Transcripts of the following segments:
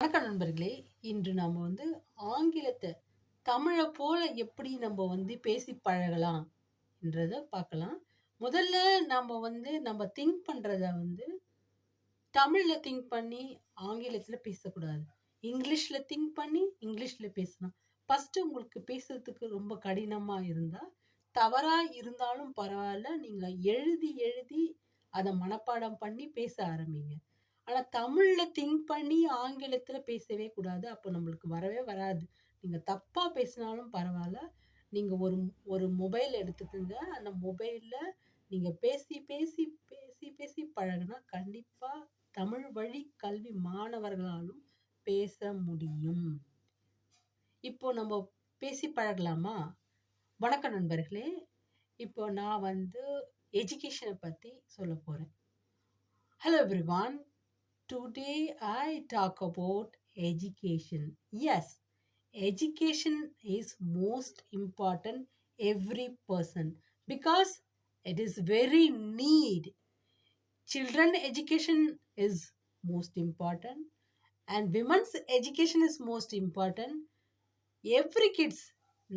வணக்கம் நண்பர்களே! இன்று நாம ஆங்கிலத்த தமிழ போல எப்படி பேசி பழகலாம் என்றத பார்க்கலாம். முதல்ல நம்ம திங்க் பண்றத தமிழ்ல திங்க் பண்ணி ஆங்கிலத்தில பேசக்கூடாது. இங்கிலீஷ்ல திங்க் பண்ணி இங்கிலீஷ்ல பேசணும். ஃபர்ஸ்ட்டு உங்களுக்கு பேசுறதுக்கு ரொம்ப கடினமா இருந்தா, தவறா இருந்தாலும் பரவால்ல. நீங்க எழுதி எழுதி அத மனப்பாடம் பண்ணி பேச ஆரம்பிங்க. ஆனா தமிழ்ல திங்க் பண்ணி ஆங்கிலத்தில பேசவே கூடாது. அப்ப நம்மளுக்கு வரவே வராது. நீங்க தப்பா பேசினாலும் பரவால்ல. நீங்க ஒரு ஒரு மொபைல் எடுத்துக்கங்க. அந்த மொபைல்ல நீங்க பேசி, பேசி, பேசி, பேசி பழகுனா கண்டிப்பா தமிழ் வழி கல்வி மாணவர்களாலும் பேச முடியும். இப்போ நம்ம பேசி பழகலாமா? வணக்கம் நண்பர்களே! இப்போ நான் எஜுகேஷன பத்தி சொல்லப் போறேன். Hello everyone. Today I talk about education. Yes, education is most important every person because it is very need. Children education is most important and women's education is most important. Every kids,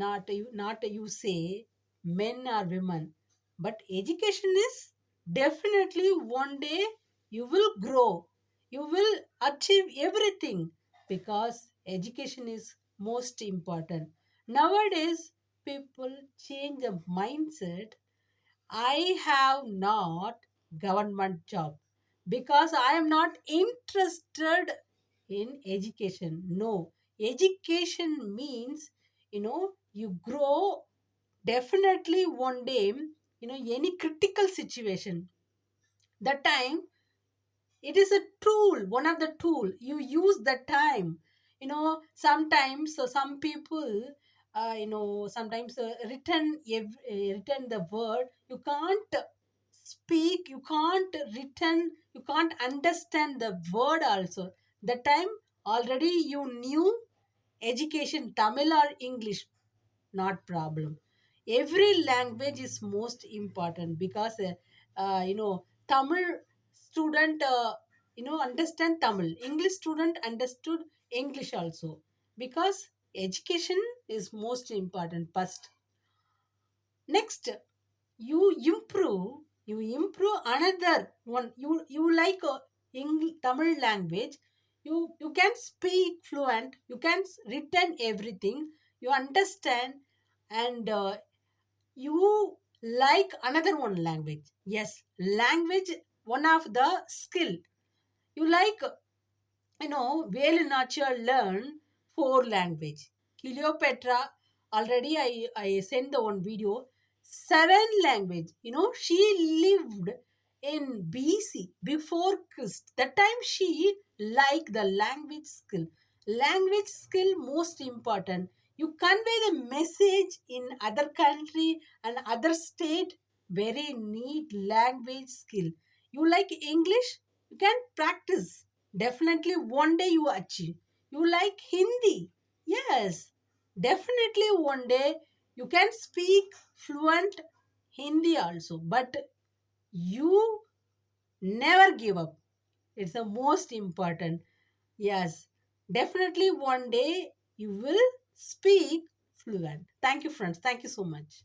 not you say men or women, but education is definitely one day you will grow, you will achieve everything because education is most important. Nowadays people change the mindset. I have not government job because I am not interested in education. No, education means you grow definitely one day. Any critical situation, that time it is a tool, one of the tool you use that time. Sometimes some people sometimes written the word you can't speak, you can't written, you can't understand the word also. That time already you knew education Tamil or English, not problem. Every language is most important because Tamil student understand Tamil, English student understood English also, because education is most important first. Next, you improve another one. You like Tamil language, you can speak fluent, you can written everything, you understand, and you like another one language. Yes, language one of the skill. You like Velu Nachar learn 4 language. Cleopatra, already I sent the one video, 7 language. She lived in BC, before Christ. That time she like the language skill. Language skill most important. You convey the message in other country and other state, very neat language skill. You like English, you can practice. Definitely one day you achieve. You like Hindi? Yes, definitely one day you can speak fluent Hindi also. But you never give up. It's the most important. Yes, definitely one day you will speak fluent. Thank you, friends. Thank you so much.